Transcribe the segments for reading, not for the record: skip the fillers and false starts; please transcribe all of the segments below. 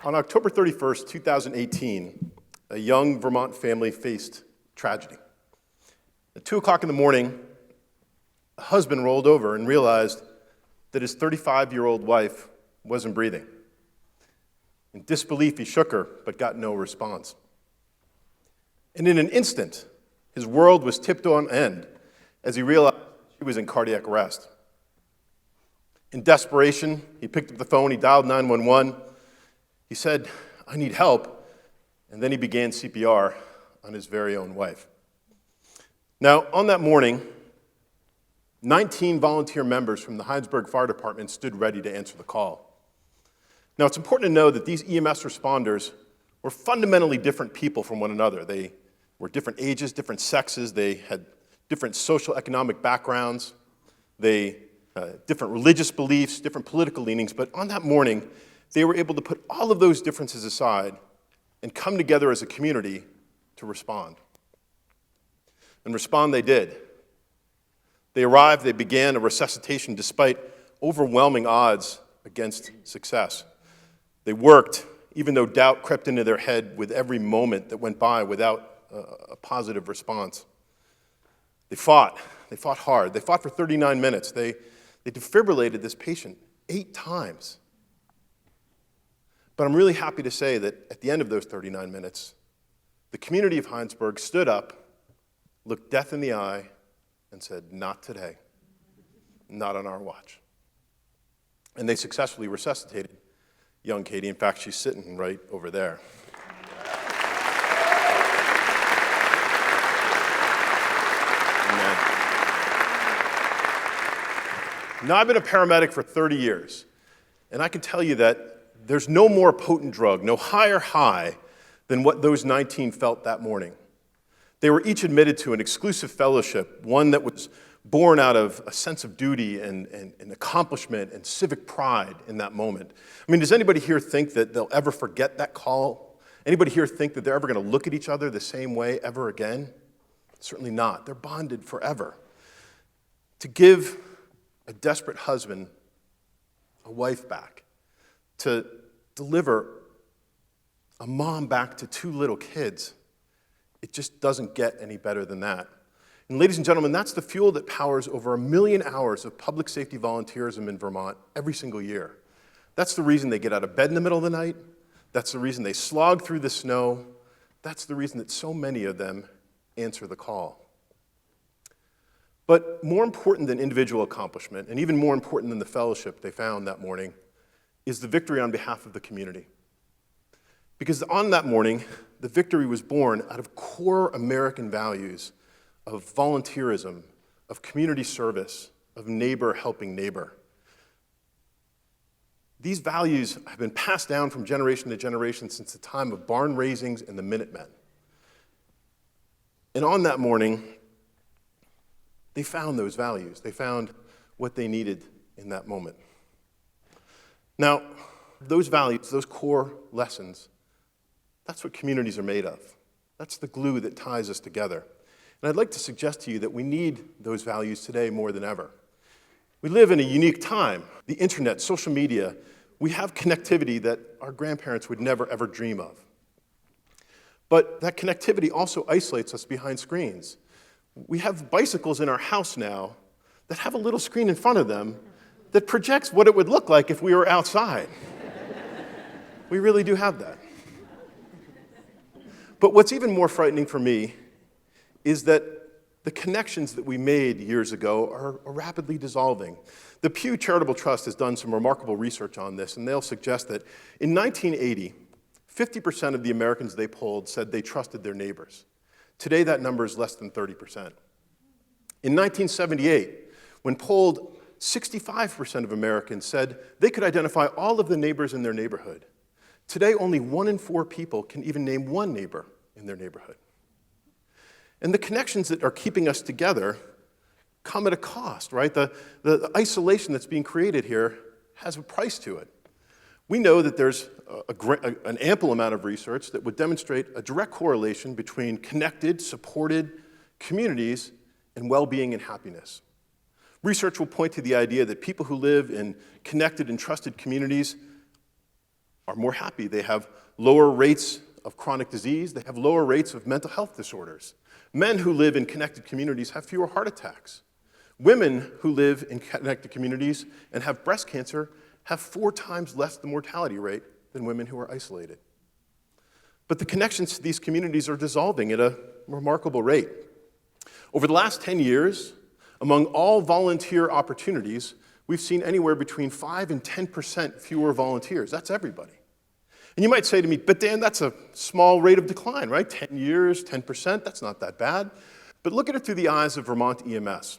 On October 31st, 2018, a young Vermont family faced tragedy. At 2 o'clock in the morning, a husband rolled over and realized that his 35-year-old wife wasn't breathing. In disbelief, he shook her, but got no response. And in an instant, his world was tipped on end as he realized she was in cardiac arrest. In desperation, he picked up the phone, he dialed 911. He said, "I need help," and then he began CPR on his very own wife. Now, on that morning, 19 volunteer members from the Heinsberg Fire Department stood ready to answer the call. Now, it's important to know that these EMS responders were fundamentally different people from one another. They were different ages, different sexes, they had different social economic backgrounds, different religious beliefs, different political leanings, but on that morning, they were able to put all of those differences aside and come together as a community to respond. And respond they did. They arrived, they began a resuscitation despite overwhelming odds against success. They worked, even though doubt crept into their head with every moment that went by without a positive response. They fought hard. They fought for 39 minutes. They defibrillated this patient 8 times. But I'm really happy to say that at the end of those 39 minutes, the community of Heinsberg stood up, looked death in the eye, and said, "Not today, not on our watch." And they successfully resuscitated young Katie. In fact, she's sitting right over there. Now, I've been a paramedic for 30 years, and I can tell you that there's no more potent drug, no higher high than what those 19 felt that morning. They were each admitted to an exclusive fellowship, one that was born out of a sense of duty and accomplishment and civic pride in that moment. I mean, does anybody here think that they'll ever forget that call? Anybody here think that they're ever going to look at each other the same way ever again? Certainly not. They're bonded forever. To give a desperate husband a wife back, to deliver a mom back to 2 little kids, it just doesn't get any better than that. And ladies and gentlemen, that's the fuel that powers over 1 million hours of public safety volunteerism in Vermont every single year. That's the reason they get out of bed in the middle of the night. That's the reason they slog through the snow. That's the reason that so many of them answer the call. But more important than individual accomplishment, and even more important than the fellowship they found that morning, is the victory on behalf of the community. Because on that morning, the victory was born out of core American values of volunteerism, of community service, of neighbor helping neighbor. These values have been passed down from generation to generation since the time of barn raisings and the Minutemen. And on that morning, they found those values. They found what they needed in that moment. Now, those values, those core lessons, that's what communities are made of. That's the glue that ties us together. And I'd like to suggest to you that we need those values today more than ever. We live in a unique time. The internet, social media, we have connectivity that our grandparents would never ever dream of. But that connectivity also isolates us behind screens. We have bicycles in our house now that have a little screen in front of them that projects what it would look like if we were outside. We really do have that. But what's even more frightening for me is that the connections that we made years ago are rapidly dissolving. The Pew Charitable Trust has done some remarkable research on this, and they'll suggest that in 1980, 50% of the Americans they polled said they trusted their neighbors. Today, that number is less than 30%. In 1978, when polled, 65% of Americans said they could identify all of the neighbors in their neighborhood. Today, only 1 in 4 people can even name one neighbor in their neighborhood. And the connections that are keeping us together come at a cost, right? The isolation that's being created here has a price to it. We know that there's an ample amount of research that would demonstrate a direct correlation between connected, supported communities and well-being and happiness. Research will point to the idea that people who live in connected and trusted communities are more happy. They have lower rates of chronic disease. They have lower rates of mental health disorders. Men who live in connected communities have fewer heart attacks. Women who live in connected communities and have breast cancer have 4 times less the mortality rate than women who are isolated. But the connections to these communities are dissolving at a remarkable rate. Over the last 10 years, among all volunteer opportunities, we've seen anywhere between 5 and 10% fewer volunteers. That's everybody. And you might say to me, but Dan, that's a small rate of decline, right? 10 years, 10%, that's not that bad. But look at it through the eyes of Vermont EMS.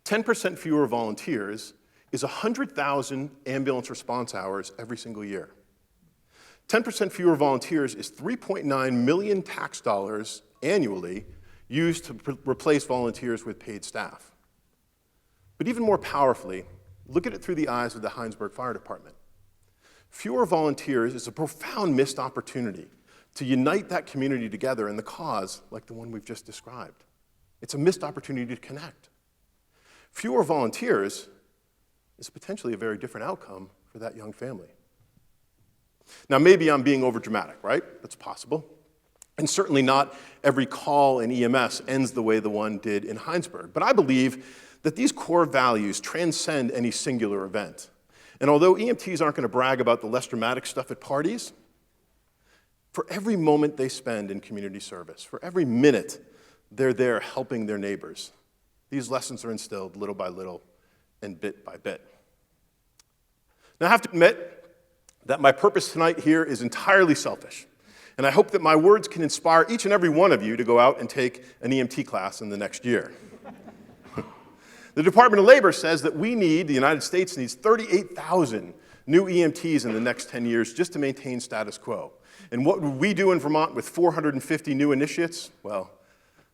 10% fewer volunteers is 100,000 ambulance response hours every single year. 10% fewer volunteers is 3.9 million tax dollars annually used to replace volunteers with paid staff. But even more powerfully, look at it through the eyes of the Hinesburg Fire Department. Fewer volunteers is a profound missed opportunity to unite that community together in the cause like the one we've just described. It's a missed opportunity to connect. Fewer volunteers is potentially a very different outcome for that young family. Now, maybe I'm being overdramatic, right? That's possible. And certainly not every call in EMS ends the way the one did in Hinesburg. But I believe that these core values transcend any singular event. And although EMTs aren't going to brag about the less dramatic stuff at parties, for every moment they spend in community service, for every minute they're there helping their neighbors, these lessons are instilled little by little and bit by bit. Now, I have to admit that my purpose tonight here is entirely selfish. And I hope that my words can inspire each and every one of you to go out and take an EMT class in the next year. The Department of Labor says that the United States needs 38,000 new EMTs in the next 10 years just to maintain status quo. And what would we do in Vermont with 450 new initiates? Well,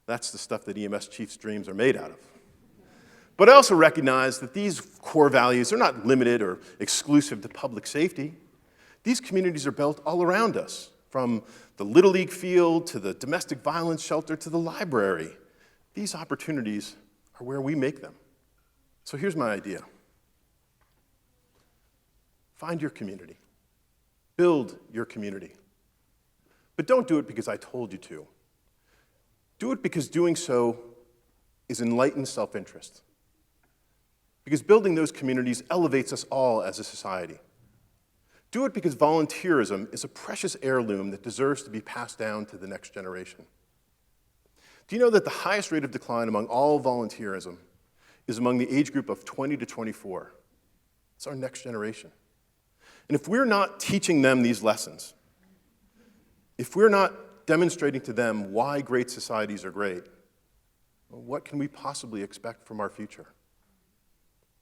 that's the stuff that EMS chiefs' dreams are made out of. But I also recognize that these core values are not limited or exclusive to public safety. These communities are built all around us, from the Little League field to the domestic violence shelter to the library. These opportunities are where we make them. So here's my idea. Find your community. Build your community. But don't do it because I told you to. Do it because doing so is enlightened self-interest. Because building those communities elevates us all as a society. Do it because volunteerism is a precious heirloom that deserves to be passed down to the next generation. Do you know that the highest rate of decline among all volunteerism is among the age group of 20 to 24? It's our next generation. And if we're not teaching them these lessons, if we're not demonstrating to them why great societies are great, well, what can we possibly expect from our future?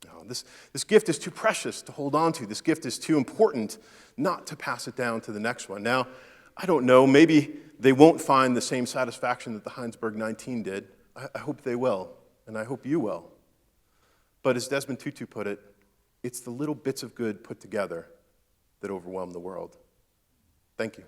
No, this gift is too precious to hold on to. This gift is too important not to pass it down to the next one. Now, I don't know, maybe they won't find the same satisfaction that the Hinesburg 19 did. I hope they will, and I hope you will. But as Desmond Tutu put it, it's the little bits of good put together that overwhelm the world. Thank you.